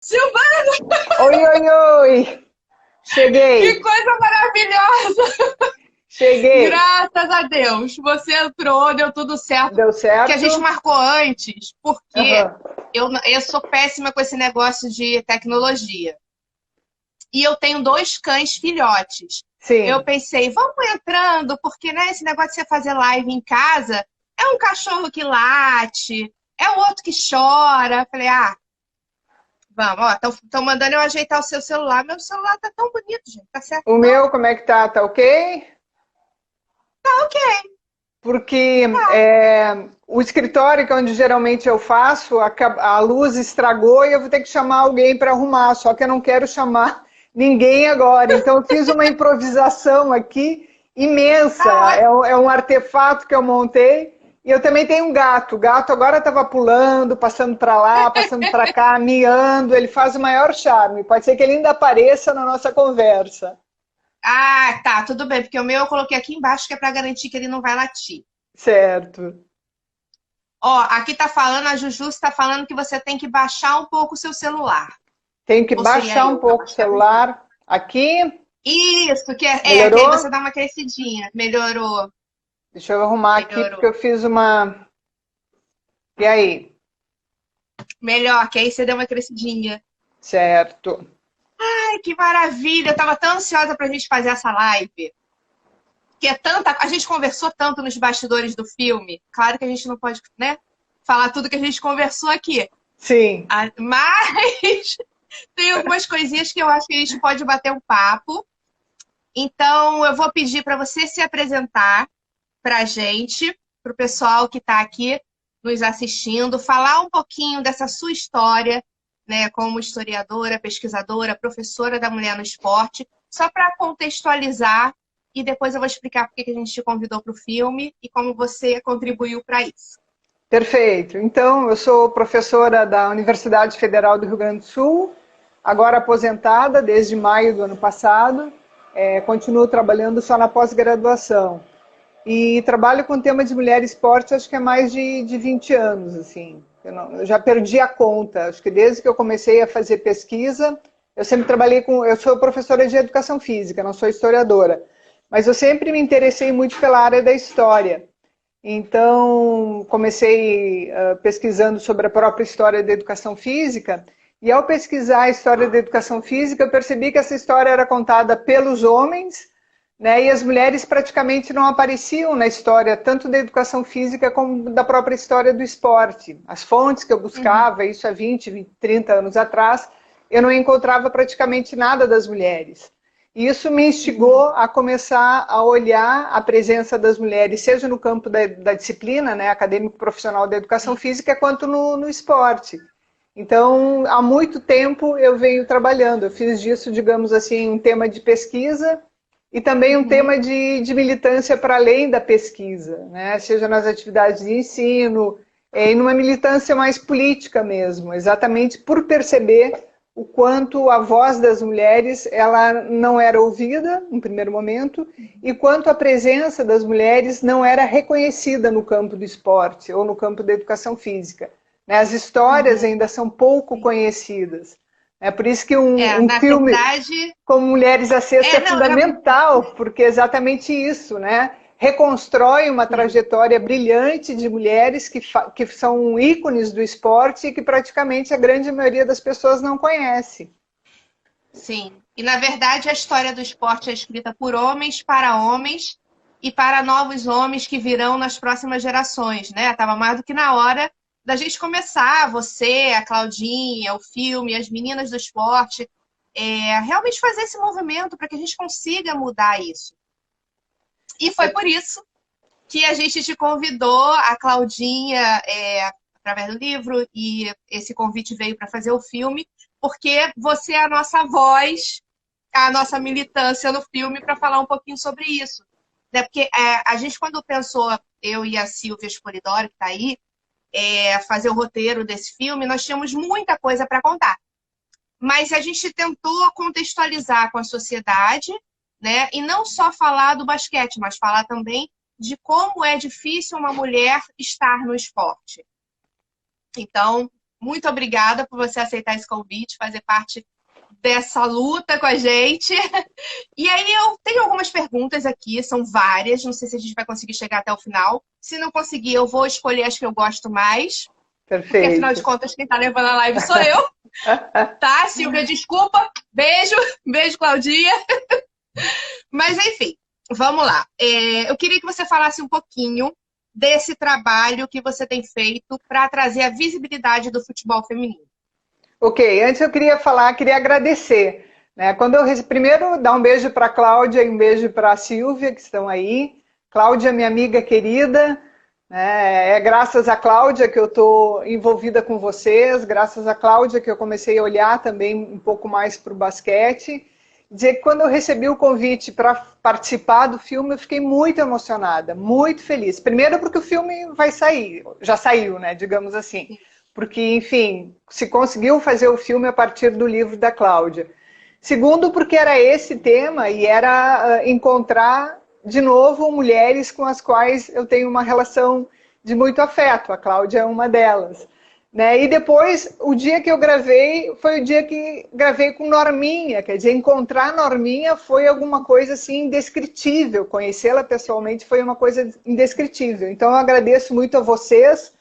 Silvana, Oi, oi, oi! que Cheguei, coisa maravilhosa! cheguei. Graças a Deus, você entrou, deu tudo certo. Deu Que a gente certo? marcou antes, porque Aham. eu sou péssima com esse negócio de tecnologia. E eu tenho dois cães filhotes. Eu Sim, pensei, vamos entrando, porque né, esse negócio de você fazer live em casa é um cachorro que late, é o outro que chora. Falei, vamos, ó, estão mandando eu ajeitar o seu celular. Meu celular tá tão bonito, gente. Tá certo, o não? meu, como é que tá? Tá ok? Tá ok. Porque Tá. o escritório, que é onde geralmente eu faço, a luz estragou e eu vou ter que chamar alguém para arrumar, só que eu não quero chamar ninguém agora. Então eu fiz uma improvisação aqui imensa. Tá É um artefato que eu montei. E eu também tenho um gato. O gato agora estava pulando, passando para lá, passando para cá, miando. Ele faz o maior charme. Pode ser que ele ainda apareça na nossa conversa. Tá, tudo bem, porque o meu eu coloquei aqui embaixo que é para garantir que ele não vai latir. Certo. Ó, aqui tá falando, a Juju está falando que você tem que baixar um pouco o seu celular. Tenho que Ou seria baixar um eu que pouco o abaixava a Ju. celular aqui. Isso, que aí você Melhorou? dá uma crescidinha. Melhorou, Deixa eu arrumar aqui porque melhorou. eu fiz uma. E aí? Melhor, que aí você deu uma crescidinha. Certo. Ai, que maravilha! Eu tava tão ansiosa pra gente fazer essa live. Que é tanta. A gente conversou tanto nos bastidores do filme. Claro que a gente não pode, né? Falar tudo que a gente conversou aqui. Sim, Mas tem algumas coisinhas que eu acho que a gente pode bater um papo. Então, eu vou pedir para você se apresentar para a gente, para o pessoal que está aqui nos assistindo, falar um pouquinho dessa sua história, né, como historiadora, pesquisadora, professora da mulher no esporte, só para contextualizar, e depois eu vou explicar por que a gente te convidou para o filme e como você contribuiu para isso. perfeito. Então, eu sou professora da Universidade Federal do Rio Grande do Sul, agora aposentada desde maio do ano passado. Continuo trabalhando só na pós-graduação. E trabalho com o tema de mulher e esporte, acho que é mais de 20 anos, assim. Eu já perdi a conta. Acho que desde que eu comecei a fazer pesquisa, eu sempre trabalhei com. Eu sou professora de educação física, não sou historiadora. Mas eu sempre me interessei muito pela área da história. Então, comecei pesquisando sobre a própria história da educação física. E ao pesquisar a história da educação física, eu percebi que essa história era contada pelos homens, né, e as mulheres praticamente não apareciam na história, tanto da educação física como da própria história do esporte. As fontes que eu Uhum, buscava, isso há 20, 30 anos atrás, eu não encontrava praticamente nada das mulheres. E isso me instigou uhum, a começar a olhar a presença das mulheres, seja no campo da disciplina, né, acadêmico profissional da educação sim. física, quanto no esporte. Então, há muito tempo eu venho trabalhando. Eu fiz disso, digamos assim, um tema de pesquisa e também um Uhum. tema de militância para além da pesquisa, né? Seja nas atividades de ensino, e numa militância mais política mesmo, exatamente por perceber o quanto a voz das mulheres ela não era ouvida no primeiro momento e quanto a presença das mulheres não era reconhecida no campo do esporte ou no campo da educação física, né? As histórias Uhum. ainda são pouco Sim. conhecidas. É por isso que É, um na filme verdade, como Mulheres à Sexta é não, era. fundamental, porque é exatamente isso, né? Reconstrói uma Sim, trajetória brilhante de mulheres que são ícones do esporte e que praticamente a grande maioria das pessoas não conhece. sim. E na verdade a história do esporte é escrita por homens e para novos homens que virão nas próximas gerações, né? Tava mais do que na hora da gente começar, você, a Claudinha, o filme, as meninas do esporte, realmente fazer esse movimento para que a gente consiga mudar isso. E foi por isso que a gente te convidou, a Claudinha, através do livro, e esse convite veio para fazer o filme, porque você é a nossa voz, a nossa militância no filme para falar um pouquinho sobre isso. Né? Porque a gente, quando pensou, eu e a Silvia Sporidoro, que está aí, fazer o roteiro desse filme, nós tínhamos muita coisa para contar. Mas a gente tentou contextualizar com a sociedade, né? E não só falar do basquete, mas falar também de como é difícil uma mulher estar no esporte. Então, muito obrigada por você aceitar esse convite, fazer parte dessa luta com a gente. E aí eu tenho algumas perguntas aqui, são várias, não sei se a gente vai conseguir chegar até o final. Se não conseguir, eu vou escolher as que eu gosto mais. Perfeito. Porque afinal de contas, quem tá levando a live sou eu. Tá, Silvia, desculpa. Beijo, beijo, Claudinha. Mas enfim, vamos lá. Eu queria que você falasse um pouquinho desse trabalho que você tem feito para trazer a visibilidade do futebol feminino. Ok, antes eu queria agradecer. Né? Primeiro, dar um beijo para a Cláudia e um beijo para a Silvia, que estão aí. Cláudia, minha amiga querida, né? É graças a Cláudia que eu estou envolvida com vocês, graças a Cláudia que eu comecei a olhar também um pouco mais para o basquete. Dizer que quando eu recebi o convite para participar do filme, eu fiquei muito emocionada, muito feliz. Primeiro porque o filme vai sair, já saiu, né, digamos assim. Porque, enfim, se conseguiu fazer o filme a partir do livro da Cláudia. Segundo, porque era esse tema e era encontrar, de novo, mulheres com as quais eu tenho uma relação de muito afeto. A Cláudia é uma delas. Né? E depois, o dia que eu gravei, foi o dia que gravei com Norminha. Quer dizer, encontrar Norminha foi alguma coisa assim indescritível. Conhecê-la pessoalmente foi uma coisa indescritível. Então, eu agradeço muito a vocês,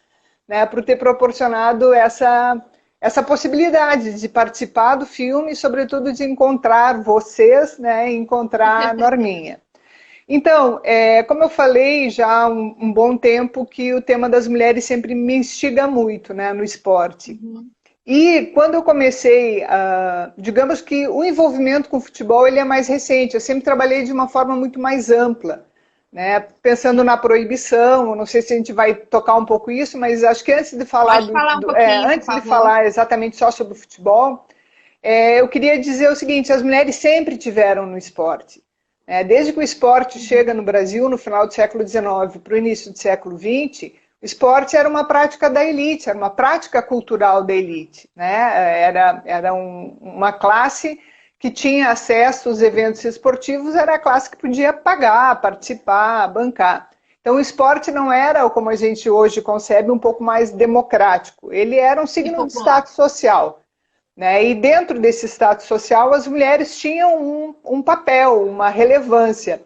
né, por ter proporcionado essa possibilidade de participar do filme e, sobretudo, de encontrar vocês, né, e encontrar a Norminha. Então, como eu falei já há um bom tempo que o tema das mulheres sempre me instiga muito, né, no esporte. Uhum. E quando eu comecei, digamos que o envolvimento com o futebol ele é mais recente, eu sempre trabalhei de uma forma muito mais ampla. Né? Pensando na proibição, não sei se a gente vai tocar um pouco isso, mas acho que antes de falar, antes de falar exatamente só sobre o futebol, eu queria dizer o seguinte: as mulheres sempre tiveram no esporte. Desde que o esporte chega no Brasil, no final do século XIX para o início do século XX, o esporte era uma prática da elite, era uma prática cultural da elite. Né? Era uma classe que tinha acesso aos eventos esportivos, era a classe que podia pagar, participar, bancar. Então o esporte não era, como a gente hoje concebe, um pouco mais democrático. Ele era um signo de status social. Né? E dentro desse status social, as mulheres tinham um papel, uma relevância.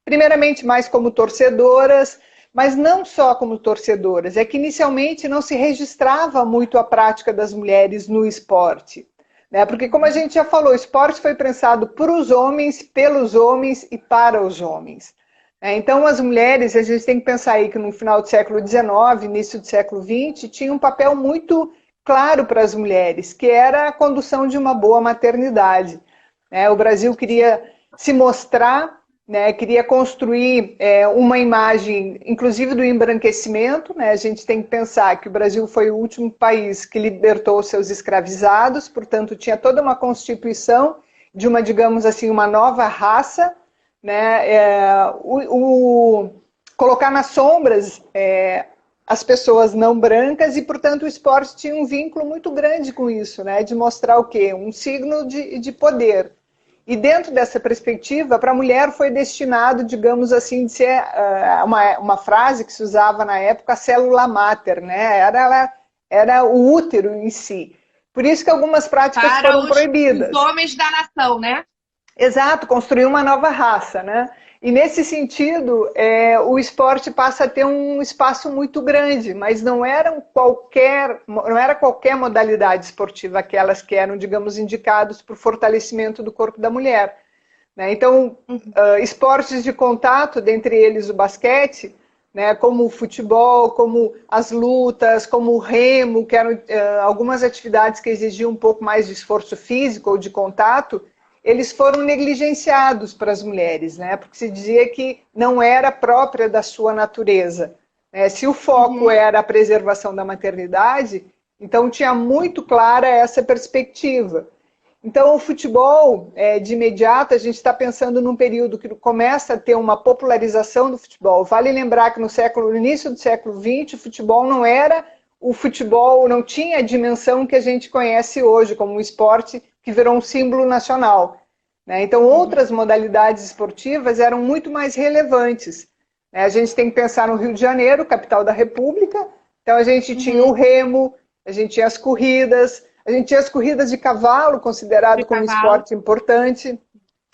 Primeiramente, mais como torcedoras, mas não só como torcedoras. É que inicialmente não se registrava muito a prática das mulheres no esporte. Né? Porque, como a gente já falou, o esporte foi pensado por os homens, pelos homens e para os homens. Então, as mulheres, a gente tem que pensar aí que no final do século XIX, início do século XX, tinha um papel muito claro para as mulheres, que era a condução de uma boa maternidade. O Brasil queria se mostrar, né, queria construir uma imagem, inclusive do embranquecimento. Né? A gente tem que pensar que o Brasil foi o último país que libertou seus escravizados, portanto, tinha toda uma constituição de uma, digamos assim, uma nova raça. Né? Colocar nas sombras as pessoas não brancas e, portanto, o esporte tinha um vínculo muito grande com isso, né? De mostrar o quê? Um signo de poder. E dentro dessa perspectiva, para a mulher foi destinado, digamos assim, de ser uma frase que se usava na época, a célula máter, né? Era o útero em si. Por isso que algumas práticas foram proibidas. Os homens da nação, né? Exato, construir uma nova raça, né? E nesse sentido, o esporte passa a ter um espaço muito grande, mas não era qualquer modalidade esportiva, aquelas que eram, digamos, indicados para o fortalecimento do corpo da mulher. Né? Então, esportes de contato, dentre eles o basquete, né, como o futebol, como as lutas, como o remo, que eram algumas atividades que exigiam um pouco mais de esforço físico ou de contato, eles foram negligenciados para as mulheres, né? Porque se dizia que não era própria da sua natureza. Né? Se o foco era a preservação da maternidade, então tinha muito clara essa perspectiva. Então o futebol, de imediato, a gente está pensando num período que começa a ter uma popularização do futebol. Vale lembrar que no início do século XX, o futebol não era o futebol, não tinha a dimensão que a gente conhece hoje como um esporte que virou um símbolo nacional. Né? Então, outras modalidades esportivas eram muito mais relevantes. Né? A gente tem que pensar no Rio de Janeiro, capital da República. Então, a gente tinha o remo, a gente tinha as corridas, a gente tinha as corridas de cavalo, considerado como esporte importante.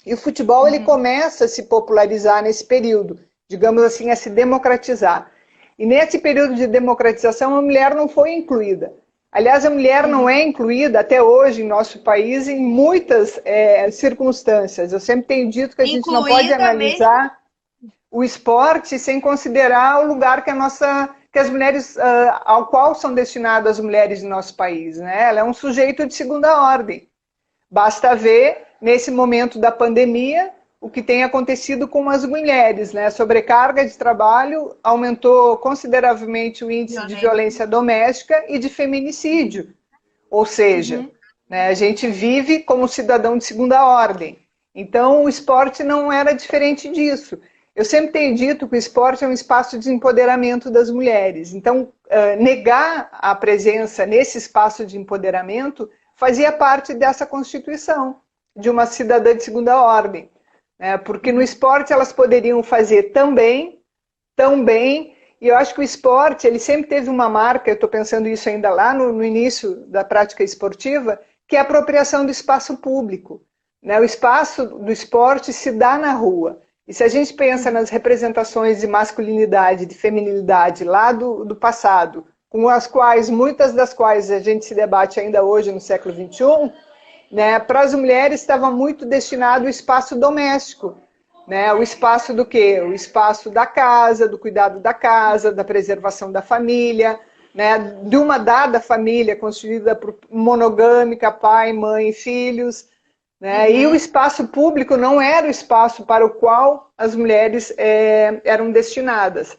E o futebol ele começa a se popularizar nesse período, digamos assim, a se democratizar. E nesse período de democratização, a mulher não foi incluída. Aliás, a mulher não é incluída até hoje em nosso país em muitas circunstâncias. Eu sempre tenho dito que a gente não pode analisar o esporte sem considerar o lugar que as mulheres, ao qual são destinadas as mulheres em nosso país, né? Ela é um sujeito de segunda ordem. Basta ver, nesse momento da pandemia, o que tem acontecido com as mulheres, né? A sobrecarga de trabalho aumentou consideravelmente o índice de violência doméstica e de feminicídio. Ou seja, né, a gente vive como cidadão de segunda ordem. Então, o esporte não era diferente disso. Eu sempre tenho dito que o esporte é um espaço de empoderamento das mulheres. Então, negar a presença nesse espaço de empoderamento fazia parte dessa constituição de uma cidadã de segunda ordem. Porque no esporte elas poderiam fazer tão bem, e eu acho que o esporte ele sempre teve uma marca, eu estou pensando isso ainda lá no início da prática esportiva, que é a apropriação do espaço público. O espaço do esporte se dá na rua. E se a gente pensa nas representações de masculinidade, de feminilidade lá do passado, com as quais, muitas das quais a gente se debate ainda hoje no século XXI, né, para as mulheres estava muito destinado o espaço doméstico, né, o espaço do quê? O espaço da casa, do cuidado da casa, da preservação da família, né, de uma dada família constituída por monogâmica, pai, mãe e filhos, né, e o espaço público não era o espaço para o qual as mulheres eram destinadas.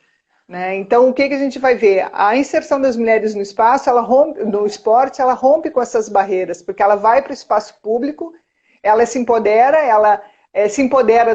Né? Então, o que a gente vai ver? A inserção das mulheres no espaço, no esporte, ela rompe com essas barreiras, porque ela vai para o espaço público, ela se empodera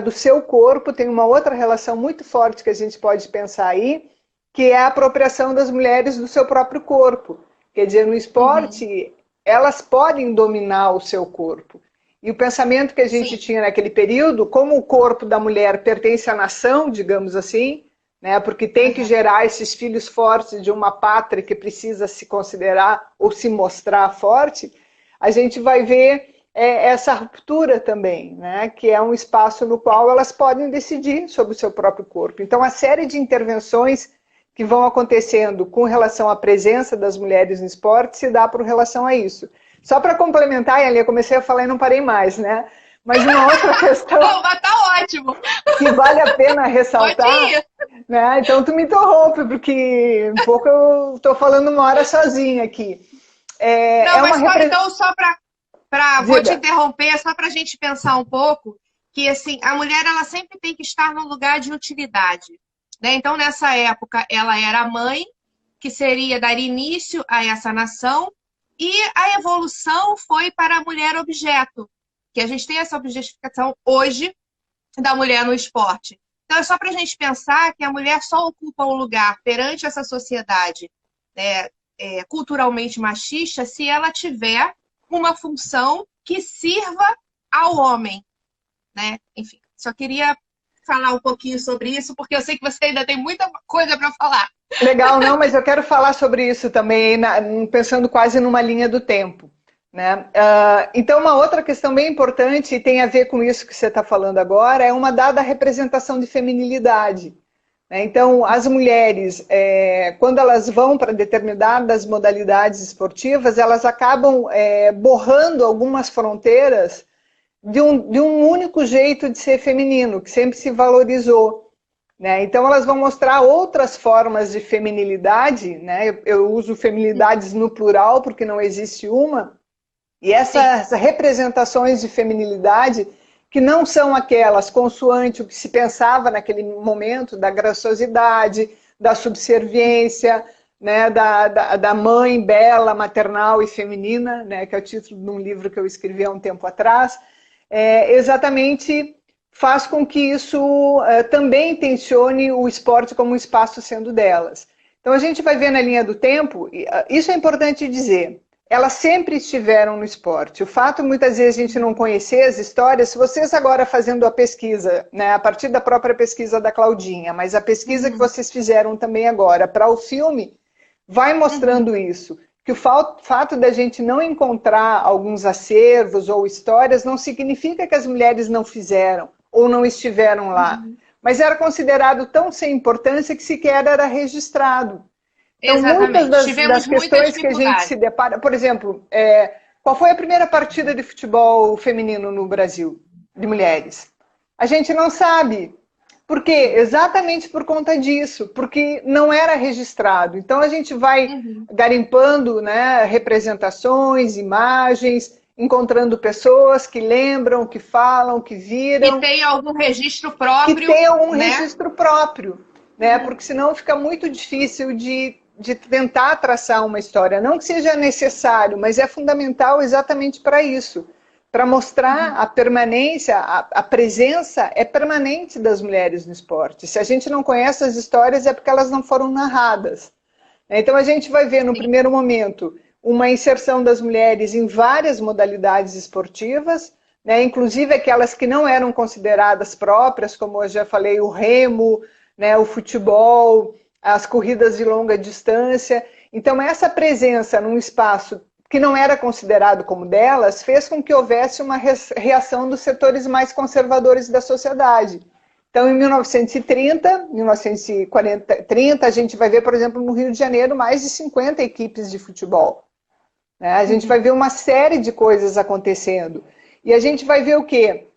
do seu corpo, tem uma outra relação muito forte que a gente pode pensar aí, que é a apropriação das mulheres do seu próprio corpo. Quer dizer, no esporte, elas podem dominar o seu corpo. E o pensamento que a gente tinha naquele período, como o corpo da mulher pertence à nação, digamos assim, né, porque tem que gerar esses filhos fortes de uma pátria que precisa se considerar ou se mostrar forte, a gente vai ver essa ruptura também, né, que é um espaço no qual elas podem decidir sobre o seu próprio corpo. Então, a série de intervenções que vão acontecendo com relação à presença das mulheres no esporte se dá por relação a isso. Só para complementar, Elia, eu comecei a falar e não parei mais, né? Mas uma outra questão... Não, mas tá ótimo! Que vale a pena ressaltar... Né? Então tu me interrompe, porque um pouco eu estou falando uma hora sozinha aqui. Então só para vou te interromper, só para a gente pensar um pouco, que assim, a mulher ela sempre tem que estar no lugar de utilidade. Né? Então, nessa época, ela era a mãe, que seria dar início a essa nação, e a evolução foi para a mulher objeto, que a gente tem essa objetificação hoje da mulher no esporte. Então, é só para a gente pensar que a mulher só ocupa um lugar perante essa sociedade culturalmente machista se ela tiver uma função que sirva ao homem. Né? Enfim, só queria falar um pouquinho sobre isso, porque eu sei que você ainda tem muita coisa para falar. Legal, não, mas eu quero falar sobre isso também, pensando quase numa linha do tempo. Né? Então, uma outra questão bem importante, e tem a ver com isso que você está falando agora, é uma dada representação de feminilidade. Né? Então, as mulheres, quando elas vão para determinadas modalidades esportivas, elas acabam borrando algumas fronteiras de um único jeito de ser feminino, que sempre se valorizou. Né? Então, elas vão mostrar outras formas de feminilidade, né? Eu uso feminilidades no plural, porque não existe uma, e essas representações de feminilidade, que não são aquelas consoante o que se pensava naquele momento, da graciosidade, da subserviência, né? da mãe bela, maternal e feminina, né? Que é o título de um livro que eu escrevi há um tempo atrás, exatamente faz com que isso também tensione o esporte como um espaço sendo delas. Então a gente vai ver na linha do tempo, isso é importante dizer, elas sempre estiveram no esporte. O fato, muitas vezes, a gente não conhecer as histórias, se vocês agora fazendo a pesquisa, né, a partir da própria pesquisa da Claudinha, mas a pesquisa que vocês fizeram também agora para o filme, vai mostrando isso, que o fato da gente não encontrar alguns acervos ou histórias não significa que as mulheres não fizeram ou não estiveram lá. Mas era considerado tão sem importância que sequer era registrado. Então, Exatamente. muitas das questões que a gente se depara... Por exemplo, qual foi a primeira partida de futebol feminino no Brasil, de mulheres? A gente não sabe. Por quê? Exatamente por conta disso, porque não era registrado. Então a gente vai garimpando, né, representações, imagens, encontrando pessoas que lembram, que falam, que viram. Que tem algum registro próprio. Que tem algum registro próprio, né? Porque senão fica muito difícil de tentar traçar uma história. Não que seja necessário, mas é fundamental exatamente para isso. Para mostrar a permanência, a presença é permanente das mulheres no esporte. Se a gente não conhece as histórias é porque elas não foram narradas. Então a gente vai ver no primeiro momento uma inserção das mulheres em várias modalidades esportivas, né, inclusive aquelas que não eram consideradas próprias, como eu já falei, o remo, né, o futebol, as corridas de longa distância. Então essa presença num espaço que não era considerado como delas, fez com que houvesse uma reação dos setores mais conservadores da sociedade. Então, em 1930, 1930, a gente vai ver, por exemplo, no Rio de Janeiro, mais de 50 equipes de futebol. A gente vai ver uma série de coisas acontecendo. E a gente vai ver o quê?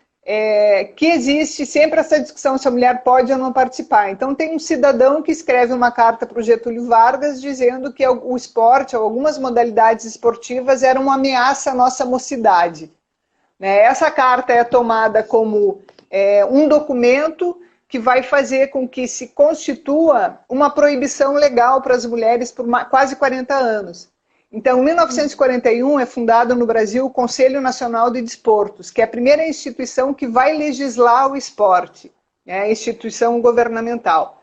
Que existe sempre essa discussão se a mulher pode ou não participar. Então tem um cidadão que escreve uma carta para o Getúlio Vargas dizendo que o esporte, ou algumas modalidades esportivas, eram uma ameaça à nossa mocidade. Essa carta é tomada como um documento que vai fazer com que se constitua uma proibição legal para as mulheres por quase 40 anos. Então, em 1941 é fundado no Brasil o Conselho Nacional de Desportos, que é a primeira instituição que vai legislar o esporte, a instituição governamental.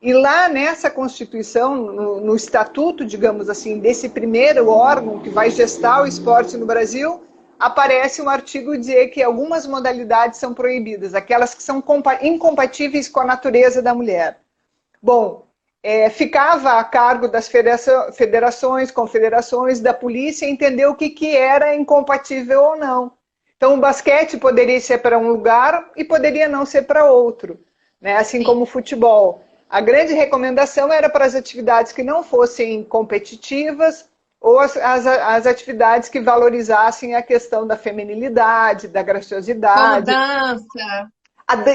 E lá nessa Constituição, no estatuto, digamos assim, desse primeiro órgão que vai gestar o esporte no Brasil, aparece um artigo dizer que algumas modalidades são proibidas, aquelas que são incompatíveis com a natureza da mulher. Bom, ficava a cargo das federações, confederações, da polícia, entender o que era incompatível ou não. Então, o basquete poderia ser para um lugar e poderia não ser para outro, né? Assim como o futebol. A grande recomendação era para as atividades que não fossem competitivas ou as atividades que valorizassem a questão da feminilidade, da graciosidade. Como dança.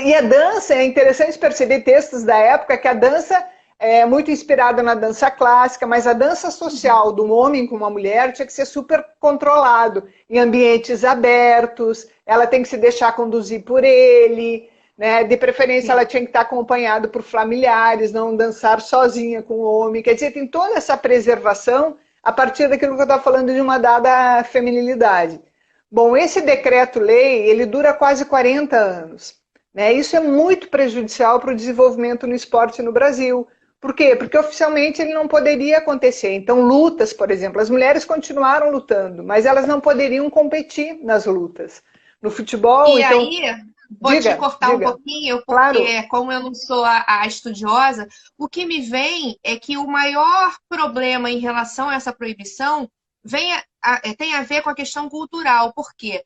E a dança, é interessante perceber textos da época que a dança é muito inspirada na dança clássica, mas a dança social de um homem com uma mulher tinha que ser super controlado, em ambientes abertos, ela tem que se deixar conduzir por ele, né? De preferência ela tinha que estar acompanhada por familiares, não dançar sozinha com o homem, quer dizer, tem toda essa preservação a partir daquilo que eu estava falando de uma dada feminilidade. Bom, esse decreto-lei, ele dura quase 40 anos, né? Isso é muito prejudicial para o desenvolvimento no esporte no Brasil. Por quê? Porque oficialmente ele não poderia acontecer. Então, lutas, por exemplo, as mulheres continuaram lutando, mas elas não poderiam competir nas lutas. No futebol, e então... aí, vou te cortar um pouquinho, porque claro. Como eu não sou a estudiosa, o que me vem é que o maior problema em relação a essa proibição tem a ver com a questão cultural. Por quê?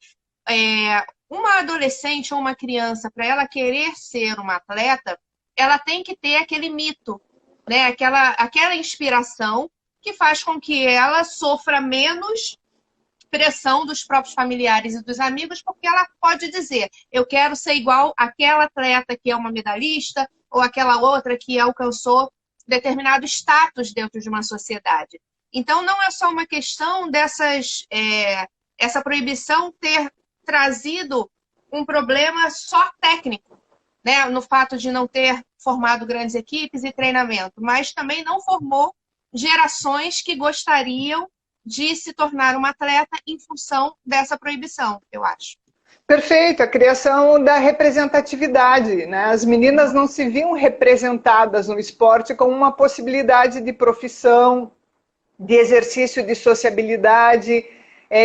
Uma adolescente ou uma criança, para ela querer ser uma atleta, ela tem que ter aquele mito, né? Aquela inspiração que faz com que ela sofra menos pressão dos próprios familiares e dos amigos, porque ela pode dizer, eu quero ser igual àquela atleta que é uma medalhista ou aquela outra que alcançou determinado status dentro de uma sociedade. Então, não é só uma questão essa proibição ter trazido um problema só técnico, né, no fato de não ter formado grandes equipes e treinamento, mas também não formou gerações que gostariam de se tornar uma atleta em função dessa proibição, eu acho. Perfeito, a criação da representatividade, né? As meninas não se viam representadas no esporte como uma possibilidade de profissão, de exercício de sociabilidade,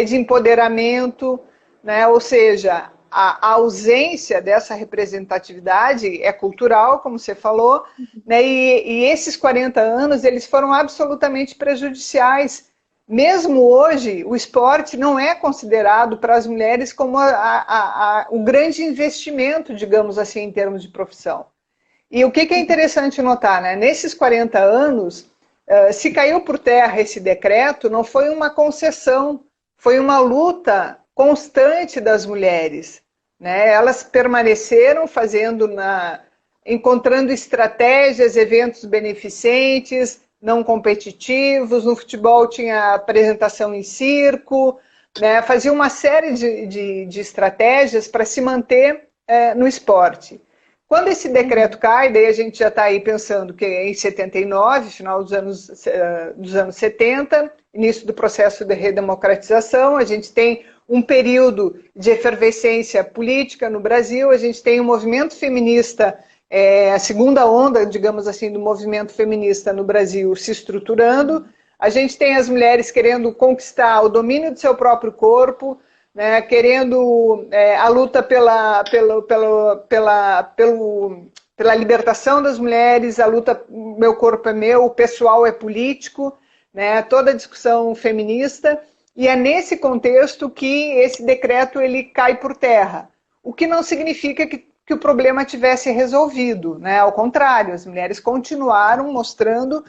de empoderamento, né? Ou seja, a ausência dessa representatividade é cultural, como você falou, né? E esses 40 anos eles foram absolutamente prejudiciais mesmo hoje, o esporte não é considerado para as mulheres como o grande investimento, digamos assim, em termos de profissão. E o que é interessante notar, né? Nesses 40 anos, se caiu por terra esse decreto, não foi uma concessão, foi uma luta constante das mulheres, né? Elas permaneceram encontrando estratégias, eventos beneficentes, não competitivos. No futebol tinha apresentação em circo, né? Fazia uma série de estratégias para se manter no esporte. Quando esse decreto cai, daí a gente já está aí pensando que é em 79, final dos anos 70, início do processo de redemocratização, a gente tem um período de efervescência política no Brasil, a gente tem um movimento feminista, a segunda onda, digamos assim, do movimento feminista no Brasil se estruturando, a gente tem as mulheres querendo conquistar o domínio do seu próprio corpo, né, querendo a luta pela libertação das mulheres, a luta meu corpo é meu, o pessoal é político, né, toda a discussão feminista, e é nesse contexto que esse decreto ele cai por terra, o que não significa que o problema tivesse resolvido, né, ao contrário, as mulheres continuaram mostrando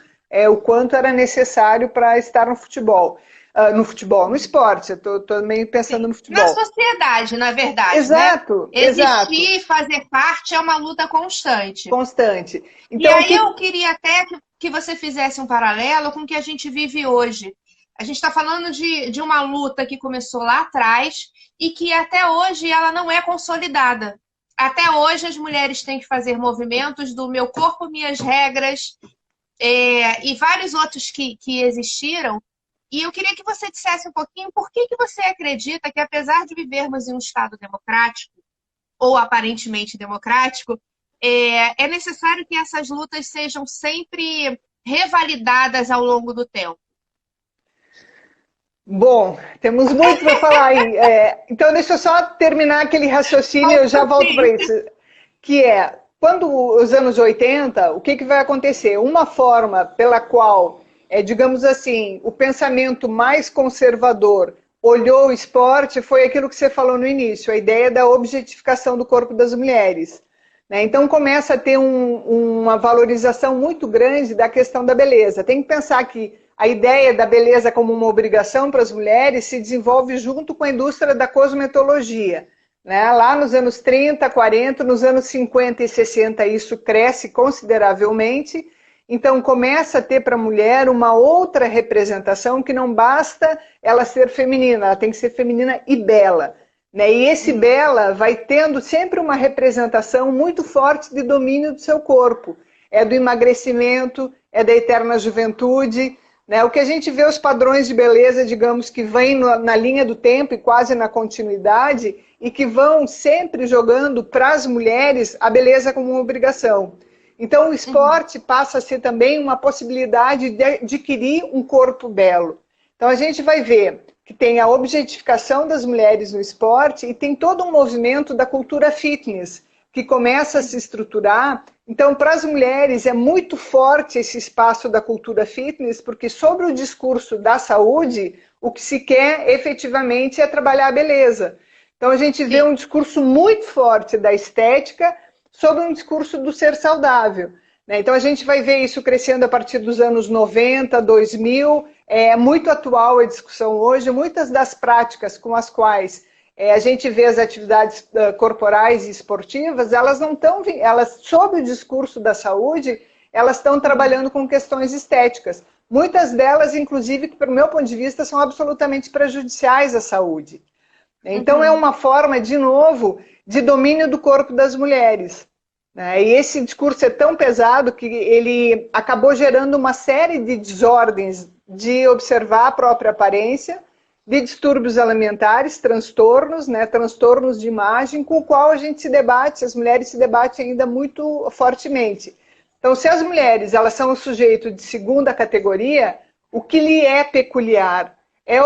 o quanto era necessário para estar no futebol. No esporte, eu estou meio pensando no futebol. Na sociedade, na verdade, exato, né? Existir e fazer parte é uma luta constante. Constante. Então, e aí eu queria até que você fizesse um paralelo com o que a gente vive hoje. A gente está falando de uma luta que começou lá atrás e que até hoje ela não é consolidada. Até hoje as mulheres têm que fazer movimentos do meu corpo, minhas regras, e vários outros que existiram. E eu queria que você dissesse um pouquinho por que você acredita que, apesar de vivermos em um Estado democrático, ou aparentemente democrático, é necessário que essas lutas sejam sempre revalidadas ao longo do tempo. Bom, temos muito para falar aí. Então, deixa eu só terminar aquele raciocínio e eu já volto para isso. Que quando os anos 80, o que vai acontecer? Uma forma pela qual digamos assim, o pensamento mais conservador olhou o esporte foi aquilo que você falou no início, a ideia da objetificação do corpo das mulheres. Né? Então começa a ter uma valorização muito grande da questão da beleza. Tem que pensar que a ideia da beleza como uma obrigação para as mulheres se desenvolve junto com a indústria da cosmetologia. Né? Lá nos anos 30, 40, nos anos 50 e 60 isso cresce consideravelmente. Então, começa a ter para a mulher uma outra representação que não basta ela ser feminina, ela tem que ser feminina e bela. Né? E esse bela vai tendo sempre uma representação muito forte de domínio do seu corpo. É do emagrecimento, é da eterna juventude. Né? O que a gente vê os padrões de beleza, digamos, que vêm na linha do tempo e quase na continuidade, e que vão sempre jogando para as mulheres a beleza como uma obrigação. Então, o esporte passa a ser também uma possibilidade de adquirir um corpo belo. Então, a gente vai ver que tem a objetificação das mulheres no esporte e tem todo um movimento da cultura fitness, que começa a se estruturar. Então, para as mulheres é muito forte esse espaço da cultura fitness, porque sobre o discurso da saúde, o que se quer efetivamente é trabalhar a beleza. Então, a gente vê um discurso muito forte da estética, sobre um discurso do ser saudável. Né? Então, a gente vai ver isso crescendo a partir dos anos 90, 2000. É muito atual a discussão hoje. Muitas das práticas com as quais a gente vê as atividades corporais e esportivas, elas não estão, sob o discurso da saúde, elas estão trabalhando com questões estéticas. Muitas delas, inclusive, que, pelo meu ponto de vista, são absolutamente prejudiciais à saúde. Então, é uma forma, de novo, de domínio do corpo das mulheres. Né? E esse discurso é tão pesado que ele acabou gerando uma série de desordens de observar a própria aparência, de distúrbios alimentares, transtornos, né? Transtornos de imagem, com o qual a gente se debate, as mulheres se debatem ainda muito fortemente. Então, se as mulheres elas são um sujeito de segunda categoria, o que lhe é peculiar é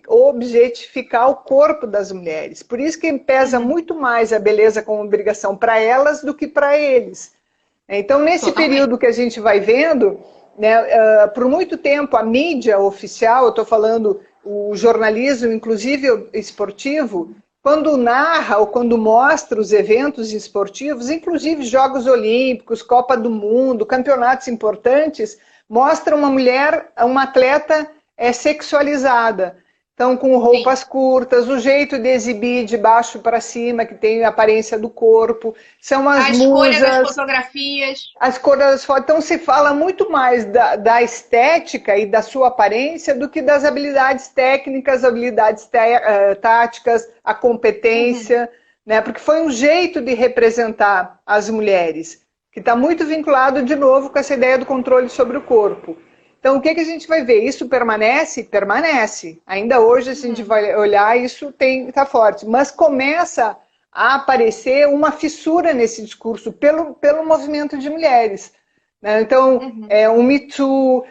objetificar o corpo das mulheres. Por isso que pesa muito mais a beleza como obrigação para elas do que para eles. Então, nesse período que a gente vai vendo, né? Por muito tempo, a mídia oficial, eu estou falando o jornalismo, inclusive esportivo, quando narra ou quando mostra os eventos esportivos, inclusive Jogos Olímpicos, Copa do Mundo, campeonatos importantes, mostra uma mulher, uma atleta sexualizada. Então, com roupas curtas, o jeito de exibir de baixo para cima, que tem a aparência do corpo, são as musas. A escolha das fotografias. A escolha das fotos. Então, se fala muito mais da estética e da sua aparência do que das habilidades técnicas, habilidades táticas, a competência, né? Porque foi um jeito de representar as mulheres, que está muito vinculado, de novo, com essa ideia do controle sobre o corpo. Então, o que a gente vai ver? Isso permanece? Permanece. Ainda hoje, se a gente vai olhar, isso está forte. Mas começa a aparecer uma fissura nesse discurso pelo movimento de mulheres, né? Então, o Me Too,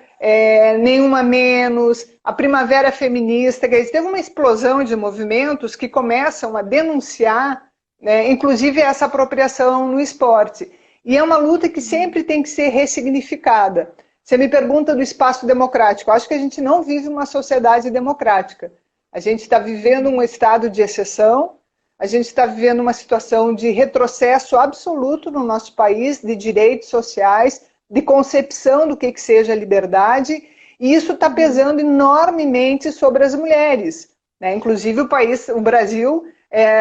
Nenhuma Menos, a Primavera Feminista, quer dizer, teve uma explosão de movimentos que começam a denunciar, né, inclusive essa apropriação no esporte. E é uma luta que sempre tem que ser ressignificada. Você me pergunta do espaço democrático. Eu acho que a gente não vive uma sociedade democrática. A gente está vivendo um estado de exceção, a gente está vivendo uma situação de retrocesso absoluto no nosso país, de direitos sociais, de concepção do que seja liberdade, e isso está pesando enormemente sobre as mulheres, né? Inclusive o Brasil,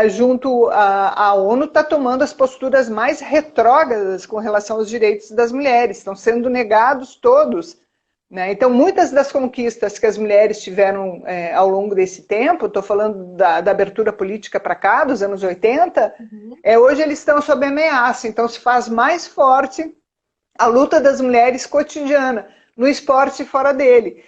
junto à ONU, está tomando as posturas mais retrógradas com relação aos direitos das mulheres, estão sendo negados todos, né? Então, muitas das conquistas que as mulheres tiveram ao longo desse tempo, estou falando da abertura política para cá, dos anos 80, hoje eles estão sob ameaça, então se faz mais forte a luta das mulheres cotidiana, no esporte e fora dele.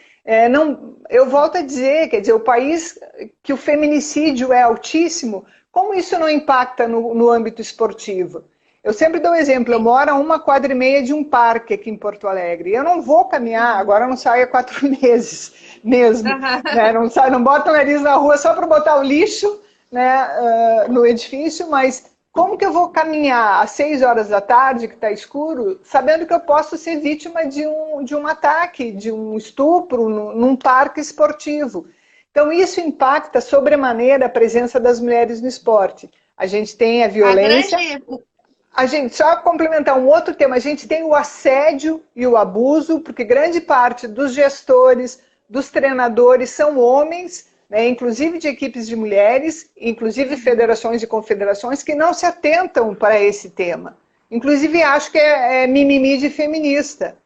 Eu volto a dizer, quer dizer, o país que o feminicídio é altíssimo, como isso não impacta no âmbito esportivo? Eu sempre dou um exemplo, eu moro a 1,4 km de um parque aqui em Porto Alegre, eu não vou caminhar, agora eu não saio há 4 meses mesmo, né? Não boto o nariz na rua só para botar o lixo, né, no edifício, mas como que eu vou caminhar às 6 horas da tarde, que está escuro, sabendo que eu posso ser vítima de um ataque, de um estupro num parque esportivo? Então, isso impacta sobremaneira a presença das mulheres no esporte. A gente tem a violência... A gente, só complementar um outro tema, a gente tem o assédio e o abuso, porque grande parte dos gestores, dos treinadores são homens, né, inclusive de equipes de mulheres, inclusive federações e confederações que não se atentam para esse tema. Inclusive acho que é mimimi de feminista,